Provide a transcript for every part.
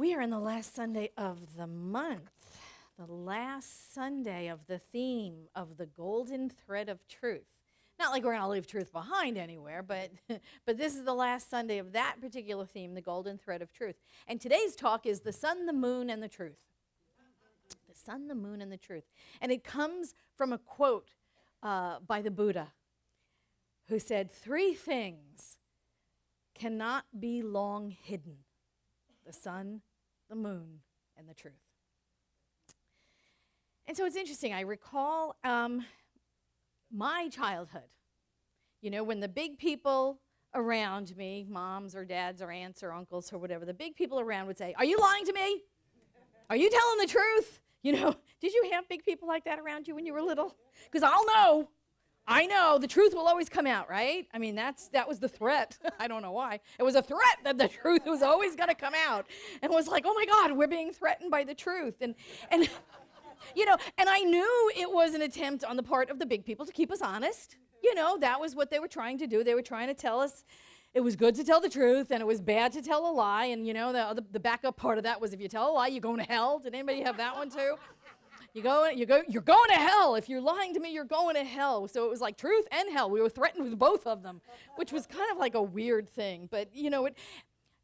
We are in the last Sunday of the month, the last Sunday of the theme of the golden thread of truth. Not like we're going to leave truth behind anywhere, but this is the last Sunday of that particular theme, the golden thread of truth. And today's talk is the sun, the moon, and the truth. The sun, the moon, and the truth. And it comes from a quote by the Buddha, who said, 3 things cannot be long hidden: the sun, the moon, and the truth. And so it's interesting. I recall my childhood, when the big people around me, moms or dads or aunts or uncles or whatever, the big people around would say, "Are you lying to me? Are you telling the truth?" Did you have big people like that around you when you were little? Because I know the truth will always come out, right? I mean, that was the threat. I don't know why. It was a threat that the truth was always going to come out. And it was like, oh my God, we're being threatened by the truth. And and I knew it was an attempt on the part of the big people to keep us honest. That was what they were trying to do. They were trying to tell us it was good to tell the truth and it was bad to tell a lie. And the backup part of that was, if you tell a lie, you're going to hell. Did anybody have that one too? You're going to hell. If you're lying to me, you're going to hell. So it was like truth and hell. We were threatened with both of them, which was kind of like a weird thing. But,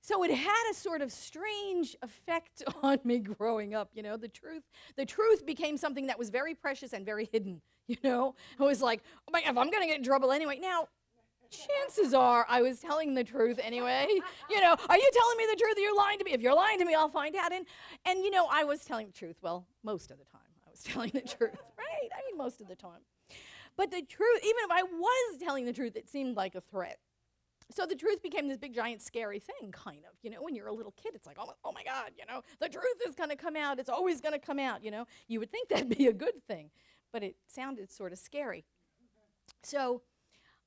so it had a sort of strange effect on me growing up. The truth became something that was very precious and very hidden. It was like, oh my God, if I'm going to get in trouble anyway. Now, chances are I was telling the truth anyway. Are you telling me the truth or you're lying to me? If you're lying to me, I'll find out. And I was telling the truth. Well, most of the time I was telling the truth, right? I mean, most of the time. But the truth, even if I was telling the truth, it seemed like a threat. So the truth became this big, giant, scary thing, kind of. When you're a little kid, it's like, oh my God, the truth is going to come out. It's always going to come out, You would think that'd be a good thing, but it sounded sort of scary. So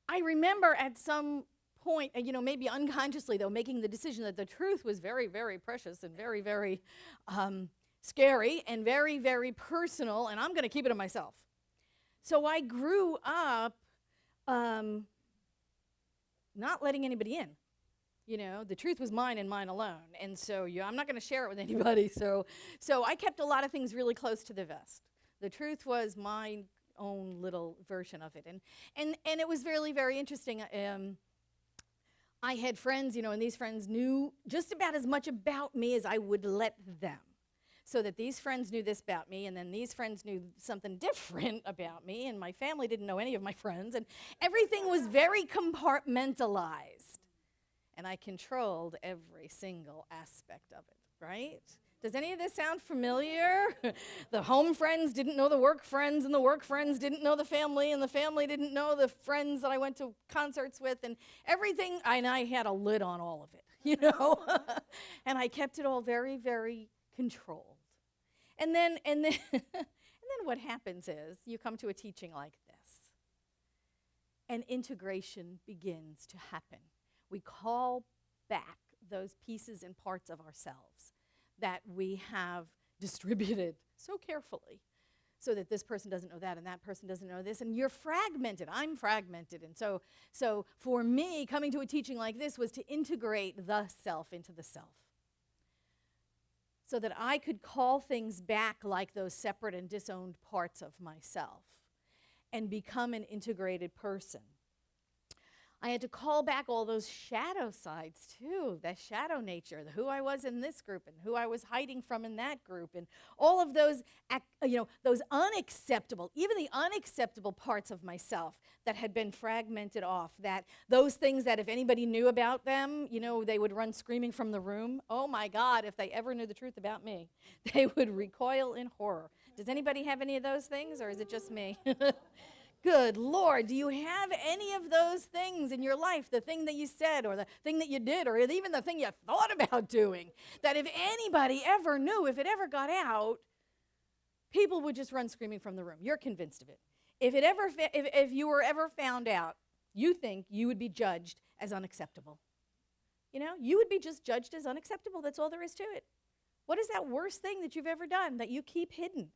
I remember at some point, maybe unconsciously, though, making the decision that the truth was very, very precious and very, very scary and very, very personal, and I'm going to keep it to myself. So I grew up not letting anybody in. The truth was mine and mine alone, and so I'm not going to share it with anybody. So I kept a lot of things really close to the vest. The truth was my own little version of it, and it was really, very interesting. I had friends, and these friends knew just about as much about me as I would let them. So that these friends knew this about me, and then these friends knew something different about me, and my family didn't know any of my friends, and everything was very compartmentalized. And I controlled every single aspect of it, right? Does any of this sound familiar? The home friends didn't know the work friends, and the work friends didn't know the family, and the family didn't know the friends that I went to concerts with, and everything, and I had a lid on all of it, And I kept it all very, very controlled. And then what happens is you come to a teaching like this, and integration begins to happen. We call back those pieces and parts of ourselves that we have distributed so carefully, so that this person doesn't know that and that person doesn't know this, and you're fragmented. I'm fragmented. And so for me, coming to a teaching like this was to integrate the self into the self, so that I could call things back like those separate and disowned parts of myself and become an integrated person. I had to call back all those shadow sides too, that shadow nature, who I was in this group and who I was hiding from in that group, and all of those, those unacceptable, even the unacceptable parts of myself that had been fragmented off, that those things that if anybody knew about them, they would run screaming from the room. Oh my God, if they ever knew the truth about me, they would recoil in horror. Does anybody have any of those things, or is it just me? Good Lord, do you have any of those things in your life, the thing that you said or the thing that you did or even the thing you thought about doing, that if anybody ever knew, if it ever got out, people would just run screaming from the room? You're convinced of it. If you were ever found out, you think you would be judged as unacceptable. You would be just judged as unacceptable. That's all there is to it. What is that worst thing that you've ever done that you keep hidden?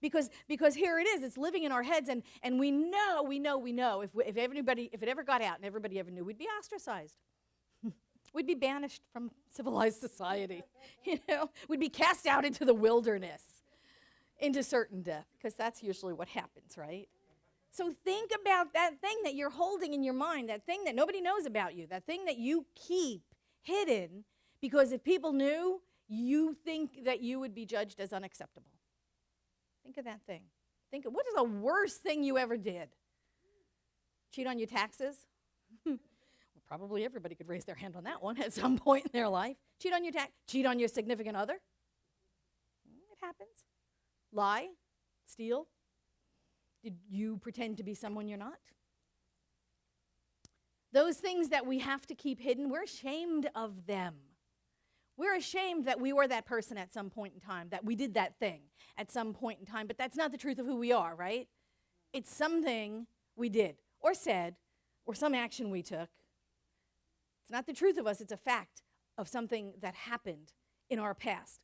Because here it is, it's living in our heads, and we know, if it ever got out and everybody ever knew, we'd be ostracized. We'd be banished from civilized society. We'd be cast out into the wilderness, into certain death, because that's usually what happens, right? So think about that thing that you're holding in your mind, that thing that nobody knows about you, that thing that you keep hidden, because if people knew, you think that you would be judged as unacceptable. Think of that thing. Think of what is the worst thing you ever did? Cheat on your taxes? Well, probably everybody could raise their hand on that one at some point in their life. Cheat on your cheat on your significant other? It happens. Lie? Steal? Did you pretend to be someone you're not? Those things that we have to keep hidden, we're ashamed of them. We're ashamed that we were that person at some point in time, that we did that thing at some point in time, but that's not the truth of who we are, right? It's something we did or said or some action we took. It's not the truth of us, it's a fact of something that happened in our past.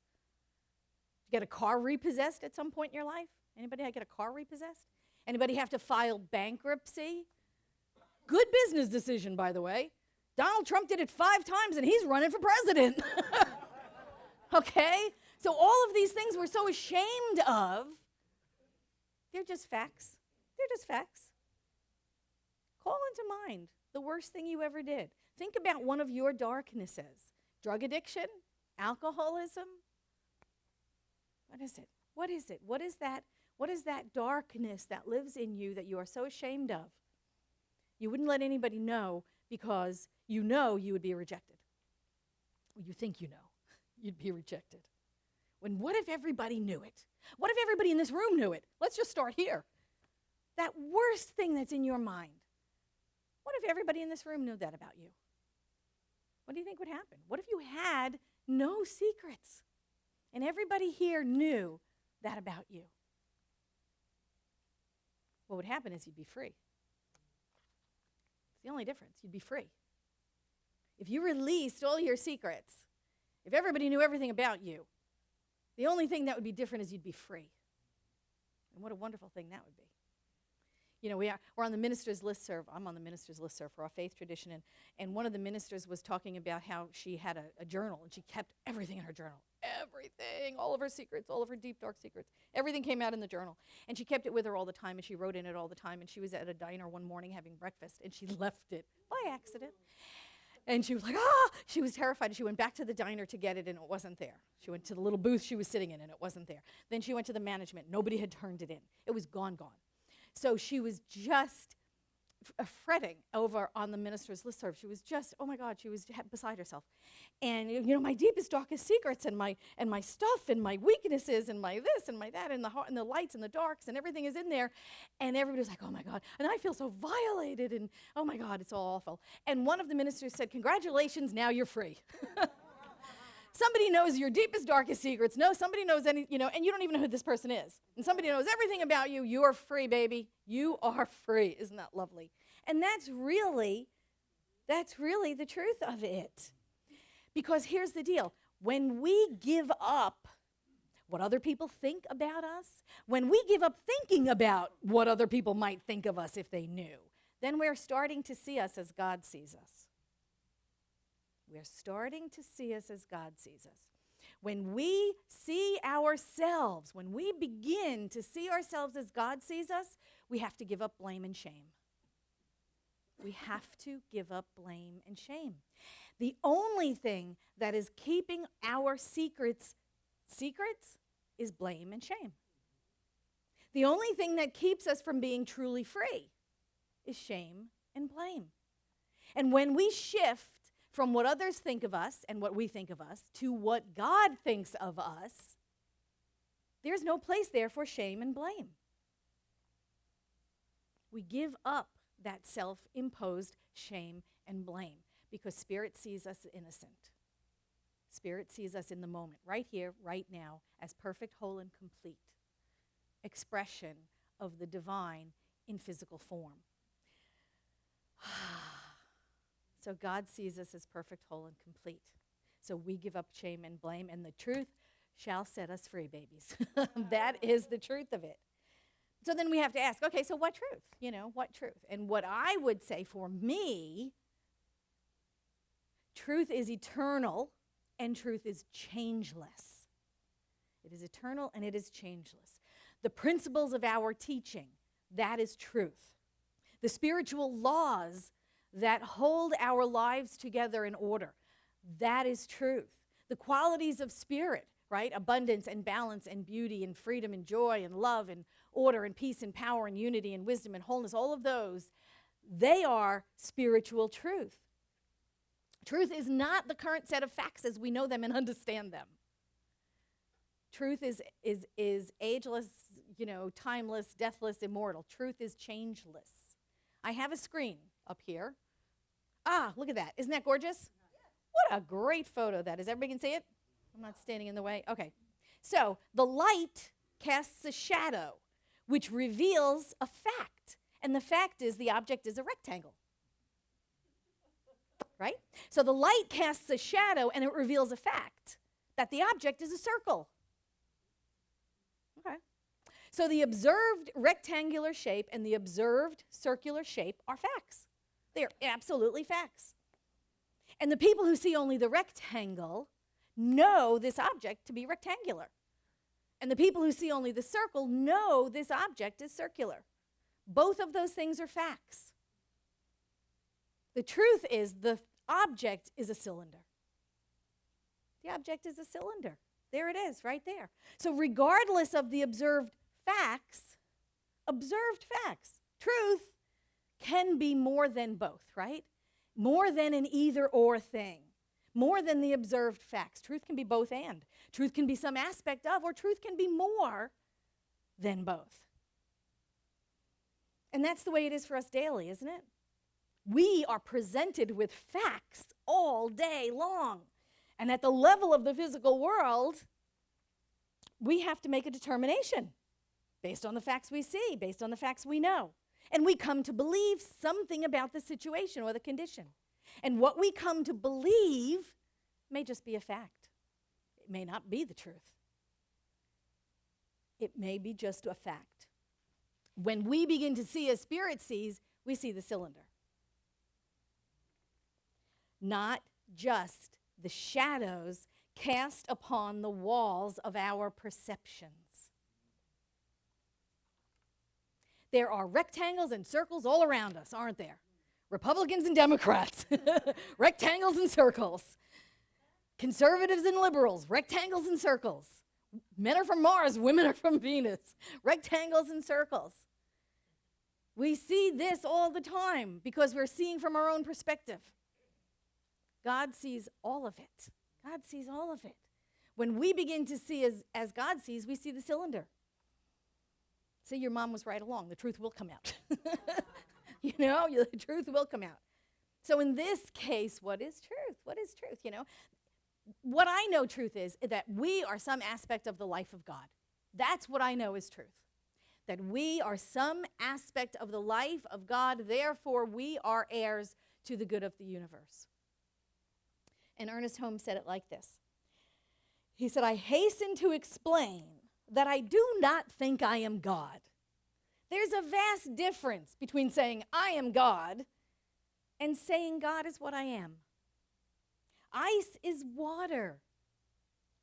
Did you get a car repossessed at some point in your life? Anybody get a car repossessed? Anybody have to file bankruptcy? Good business decision, by the way. Donald Trump did it 5 times and he's running for president. Okay? So all of these things we're so ashamed of, they're just facts. They're just facts. Call into mind the worst thing you ever did. Think about one of your darknesses. Drug addiction? Alcoholism? What is it? What is it? What is that? What is that darkness that lives in you that you are so ashamed of? You wouldn't let anybody know because you know you would be rejected. Or you think you know you'd be rejected. When what if everybody knew it? What if everybody in this room knew it? Let's just start here. That worst thing that's in your mind. What if everybody in this room knew that about you? What do you think would happen? What if you had no secrets and everybody here knew that about you? What would happen is you'd be free. It's the only difference. You'd be free. If you released all your secrets, if everybody knew everything about you, the only thing that would be different is you'd be free. And what a wonderful thing that would be. You know, we're on the ministers' listserv. I'm on the ministers' listserv for our faith tradition, and one of the ministers was talking about how she had a journal, and she kept everything in her journal. Everything, all of her secrets, all of her deep, dark secrets. Everything came out in the journal. And she kept it with her all the time, and she wrote in it all the time, and she was at a diner one morning having breakfast, and she left it by accident. And she was like, she was terrified. She went back to the diner to get it, and it wasn't there. She went to the little booth she was sitting in, and it wasn't there. Then she went to the management. Nobody had turned it in. It was gone. So she was just fretting over on the minister's listserv. She was just, oh my God, she was beside herself. And you know, my deepest, darkest secrets and my stuff and my weaknesses and my this and my that and the heart and the lights and the darks and everything is in there. And everybody was like, oh my God. And I feel so violated and oh my God, it's all awful. And one of the ministers said, congratulations, now you're free. Somebody knows your deepest, darkest secrets. No, somebody knows and you don't even know who this person is. And somebody knows everything about you. You are free, baby. You are free. Isn't that lovely? And that's really the truth of it. Because here's the deal. When we give up what other people think about us, when we give up thinking about what other people might think of us if they knew, then we're starting to see us as God sees us. We're starting to see us as God sees us. When we see ourselves, when we begin to see ourselves as God sees us, we have to give up blame and shame. We have to give up blame and shame. The only thing that is keeping our secrets is blame and shame. The only thing that keeps us from being truly free is shame and blame. And when we shift from what others think of us and what we think of us to what God thinks of us, there's no place there for shame and blame. We give up that self-imposed shame and blame because Spirit sees us innocent. Spirit sees us in the moment, right here, right now, as perfect, whole, and complete expression of the divine in physical form. So God sees us as perfect, whole, and complete. So we give up shame and blame, and the truth shall set us free, babies. That is the truth of it. So then we have to ask, okay, so what truth? What truth? And what I would say for me, Truth is eternal, and truth is changeless. It is eternal, and it is changeless. The principles of our teaching, that is truth. The spiritual laws that hold our lives together in order, that is truth. The qualities of spirit, right? Abundance and balance and beauty and freedom and joy and love and order and peace and power and unity and wisdom and wholeness, all of those, they are spiritual truth. Truth is not the current set of facts as we know them and understand them. Truth is ageless, timeless, deathless, immortal. Truth is changeless. I have a screen up here. Ah, look at that. Isn't that gorgeous? What a great photo that is. Everybody can see it? I'm not standing in the way. Okay. So the light casts a shadow, which reveals a fact. And the fact is the object is a rectangle. Right? So the light casts a shadow and it reveals a fact, that the object is a circle. Okay. So the observed rectangular shape and the observed circular shape are facts. They are absolutely facts. And the people who see only the rectangle know this object to be rectangular. And the people who see only the circle know this object is circular. Both of those things are facts. The truth is the object is a cylinder. The object is a cylinder. There it is, right there. So regardless of the observed facts, truth can be more than both, right? More than an either-or thing. More than the observed facts. Truth can be both and. Truth can be some aspect of, or truth can be more than both. And that's the way it is for us daily, isn't it? We are presented with facts all day long. And at the level of the physical world, we have to make a determination based on the facts we see, based on the facts we know. And we come to believe something about the situation or the condition. And what we come to believe may just be a fact. It may not be the truth. It may be just a fact. When we begin to see as spirit sees, we see the cylinder. Not just the shadows cast upon the walls of our perceptions. There are rectangles and circles all around us, aren't there? Republicans and Democrats, rectangles and circles. Conservatives and liberals, rectangles and circles. Men are from Mars, women are from Venus. Rectangles and circles. We see this all the time because we're seeing from our own perspective. God sees all of it. God sees all of it. When we begin to see as God sees, we see the cylinder. See, your mom was right along. The truth will come out. The truth will come out. So in this case, what is truth? What is truth? What I know truth is that we are some aspect of the life of God. That's what I know is truth. That we are some aspect of the life of God, therefore we are heirs to the good of the universe. And Ernest Holmes said it like this. He said, I hasten to explain that I do not think I am God. There's a vast difference between saying I am God and saying God is what I am. Ice is water.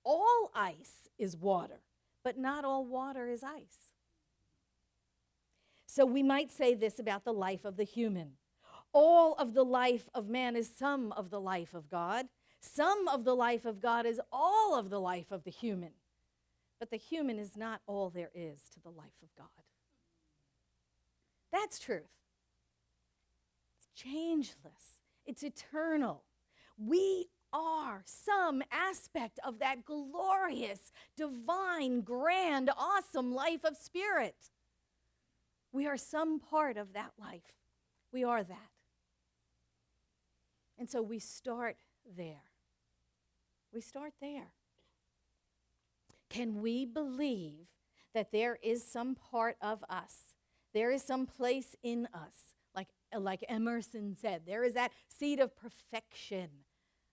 All ice is water, but not all water is ice. So we might say this about the life of the human. All of the life of man is some of the life of God. Some of the life of God is all of the life of the human. But the human is not all there is to the life of God. That's truth. It's changeless. It's eternal. We are some aspect of that glorious, divine, grand, awesome life of spirit. We are some part of that life. We are that. And so we start there. We start there. Can we believe that there is some part of us, there is some place in us, like Emerson said, there is that seed of perfection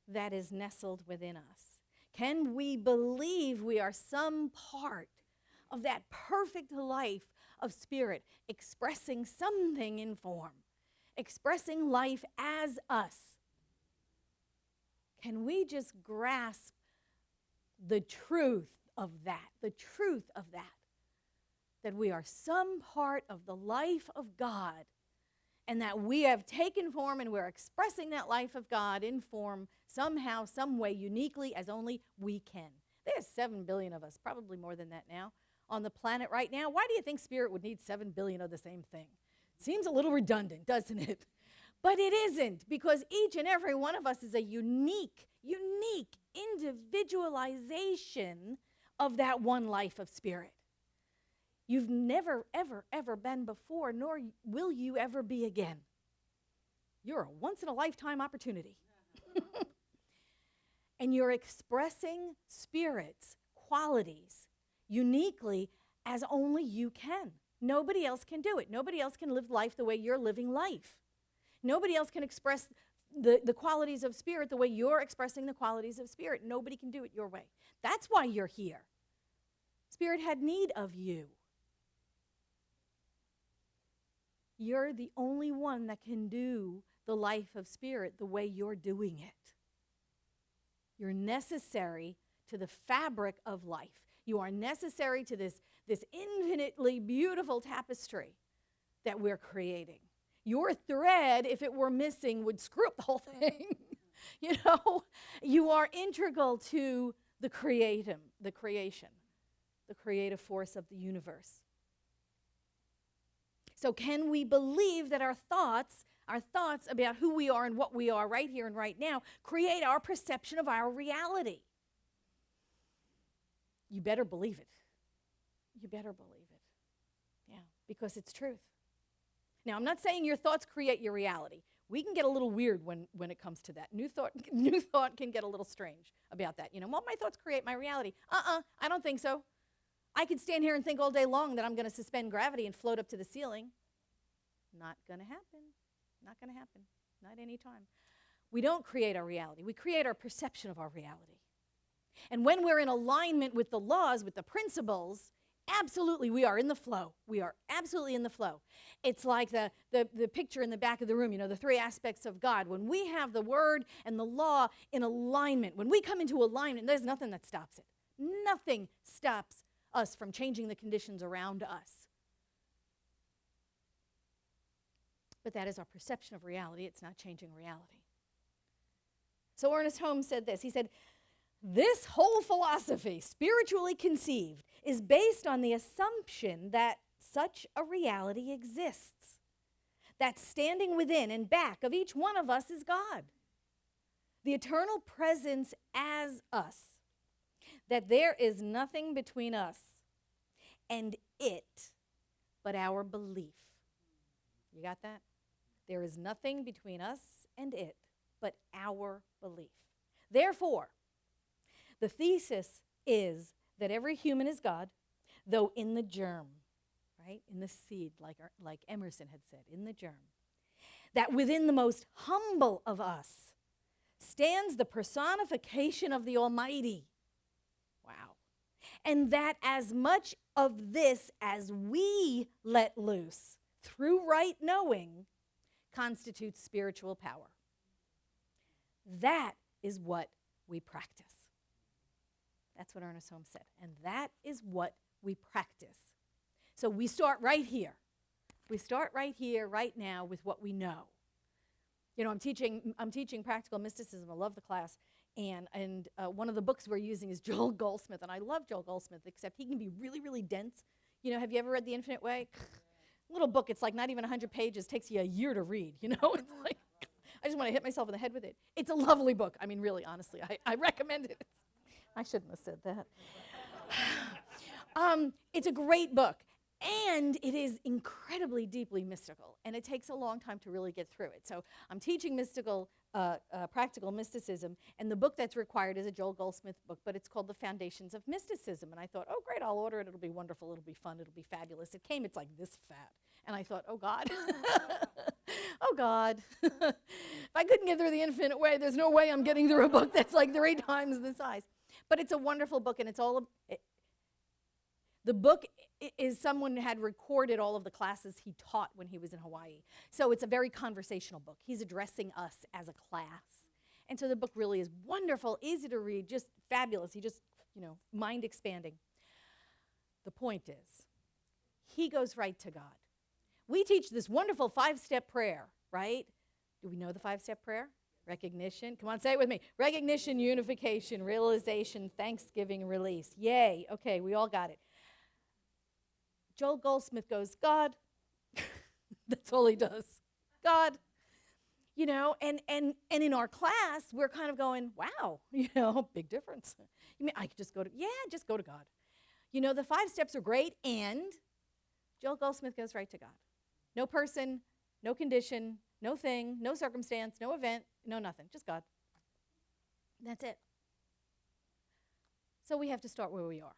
that is nestled within us? Can we believe we are some part of that perfect life of spirit, expressing something in form, expressing life as us? Can we just grasp the truth of that, that we are some part of the life of God, and that we have taken form and we're expressing that life of God in form somehow, some way, uniquely, as only we can. There's 7 billion of us, probably more than that now, on the planet right now. Why do you think spirit would need 7 billion of the same thing? Seems a little redundant, doesn't it? But it isn't, because each and every one of us is a unique individualization of that one life of spirit. You've never, ever been before, nor will you ever be again. You're a once-in-a-lifetime opportunity. And you're expressing spirit's qualities uniquely as only you can. Nobody else can do it. Nobody else can live life the way you're living life. Nobody else can express the qualities of spirit the way you're expressing the qualities of spirit. Nobody can do it your way. That's why you're here. Spirit had need of you. You're the only one that can do the life of spirit the way you're doing it. You're necessary to the fabric of life. You are necessary to this infinitely beautiful tapestry that we're creating. Your thread, if it were missing, would screw up the whole thing. You are integral to the creation, the creative force of the universe. So can we believe that our thoughts about who we are and what we are right here and right now create our perception of our reality? You better believe it. You better believe it. Yeah, because it's truth. Now, I'm not saying your thoughts create your reality. We can get a little weird when it comes to that. New thought can get a little strange about that. Well, my thoughts create my reality. I don't think so. I could stand here and think all day long that I'm going to suspend gravity and float up to the ceiling. Not going to happen. Not going to happen. Not any time. We don't create our reality. We create our perception of our reality. And when we're in alignment with the laws, with the principles, absolutely, we are in the flow. We are absolutely in the flow. It's like the picture in the back of the room, the 3 aspects of God. When we have the word and the law in alignment, when we come into alignment, there's nothing that stops it. Nothing stops us from changing the conditions around us. But that is our perception of reality. It's not changing reality. So Ernest Holmes said this. He said, "This whole philosophy, spiritually conceived, is based on the assumption that such a reality exists, that standing within and back of each one of us is God, the eternal presence as us, that there is nothing between us and it but our belief." You got that? There is nothing between us and it but our belief. Therefore, the thesis is that every human is God, though in the germ, right? In the seed, like Emerson had said, in the germ. That within the most humble of us stands the personification of the Almighty. Wow. And that as much of this as we let loose through right knowing constitutes spiritual power. That is what we practice. That's what Ernest Holmes said. And that is what we practice. So we start right here. We start right here, right now, with what we know. I'm teaching practical mysticism. I love the class. And one of the books we're using is Joel Goldsmith. And I love Joel Goldsmith, except he can be really, really dense. Have you ever read The Infinite Way? Little book. It's like not even 100 pages. Takes you a year to read. It's like, I just want to hit myself in the head with it. It's a lovely book. I mean, really, honestly, I recommend it. I shouldn't have said that. It's a great book. And it is incredibly deeply mystical, and it takes a long time to really get through it. So I'm teaching practical mysticism, and the book that's required is a Joel Goldsmith book, but it's called The Foundations of Mysticism. And I thought, oh, great, I'll order it. It'll be wonderful. It'll be fun. It'll be fabulous. It came, it's like this fat. And I thought, oh, God. Oh, God. If I couldn't get through The Infinite Way, there's no way I'm getting through a book that's like 3 times the size. But it's a wonderful book, and it's all... The book is someone had recorded all of the classes he taught when he was in Hawaii. So it's a very conversational book. He's addressing us as a class. And so the book really is wonderful, easy to read, just fabulous. He just, mind expanding. The point is, he goes right to God. We teach this wonderful 5-step prayer, right? Do we know the 5-step prayer? Recognition. Come on, say it with me. Recognition, unification, realization, thanksgiving, release. Yay. Okay, we all got it. Joel Goldsmith goes, God. That's all he does. God. And in our class, we're kind of going, wow, big difference. You mean I could just go to, just go to God. The 5 steps are great, and Joel Goldsmith goes right to God. No person, no condition, no thing, no circumstance, no event, no nothing, just God. That's it. So we have to start where we are.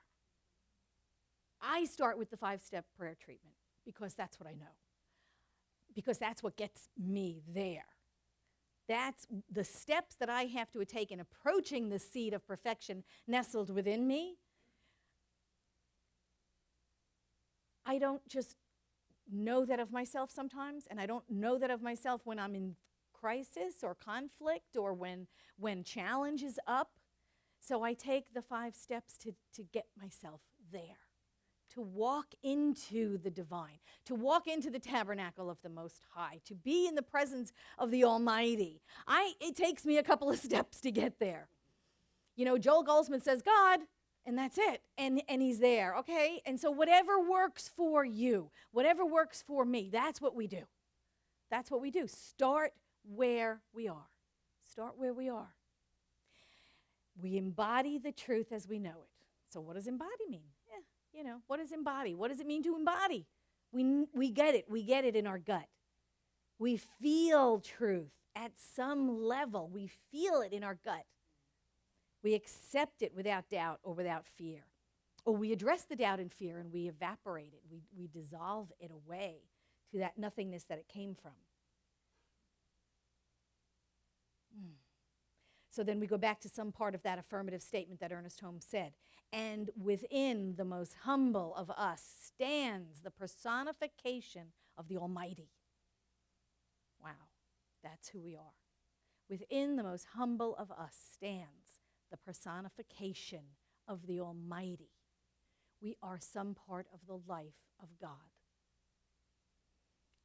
I start with the 5-step prayer treatment because that's what I know. Because that's what gets me there. That's the steps that I have to take in approaching the seed of perfection nestled within me. I don't just know that of myself sometimes, and I don't know that of myself when I'm in crisis or conflict or when challenge is up. So I take the 5 steps to get myself there, to walk into the divine, to walk into the tabernacle of the Most High, to be in the presence of the Almighty. It takes me a couple of steps to get there. Joel Goldsmith says, God, and that's it. And he's there, okay? And so whatever works for you, whatever works for me, that's what we do. That's what we do. Start where we are. Start where we are. We embody the truth as we know it. So what does embody mean? What does embody? What does it mean to embody? We get it. We get it in our gut. We feel truth at some level. We feel it in our gut. We accept it without doubt or without fear. Or we address the doubt and fear and we evaporate it. We dissolve it away to that nothingness that it came from. So then we go back to some part of that affirmative statement that Ernest Holmes said. And within the most humble of us stands the personification of the Almighty. Wow, that's who we are. Within the most humble of us stands the personification of the Almighty. We are some part of the life of God.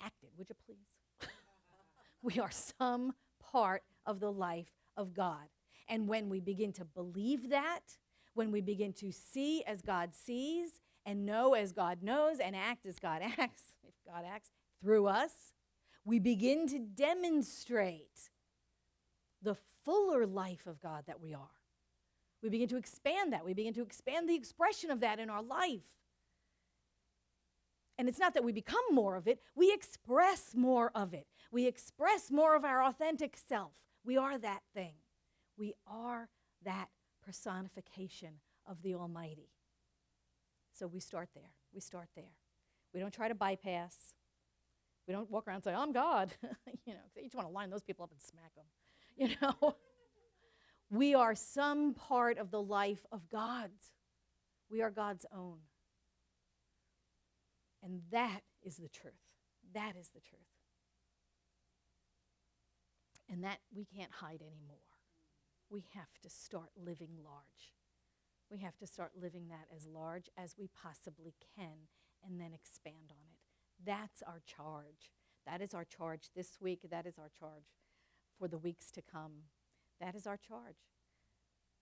Act it, would you please? We are some part of the life of God. And when we begin to believe that, when we begin to see as God sees, and know as God knows, and act as God acts, if God acts through us, we begin to demonstrate the fuller life of God that we are. We begin to expand that. We begin to expand the expression of that in our life. And it's not that we become more of it, we express more of it. We express more of our authentic self. We are that thing. We are that personification of the Almighty. So we start there. We start there. We don't try to bypass. We don't walk around and say, I'm God. You just want to line those people up and smack them. We are some part of the life of God's. We are God's own. And that is the truth. That is the truth. And that we can't hide anymore. We have to start living large. We have to start living that as large as we possibly can and then expand on it. That's our charge. That is our charge this week. That is our charge for the weeks to come. That is our charge.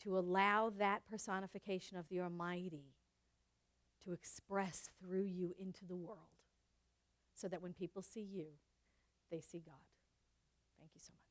To allow that personification of the Almighty to express through you into the world so that when people see you, they see God. Thank you so much.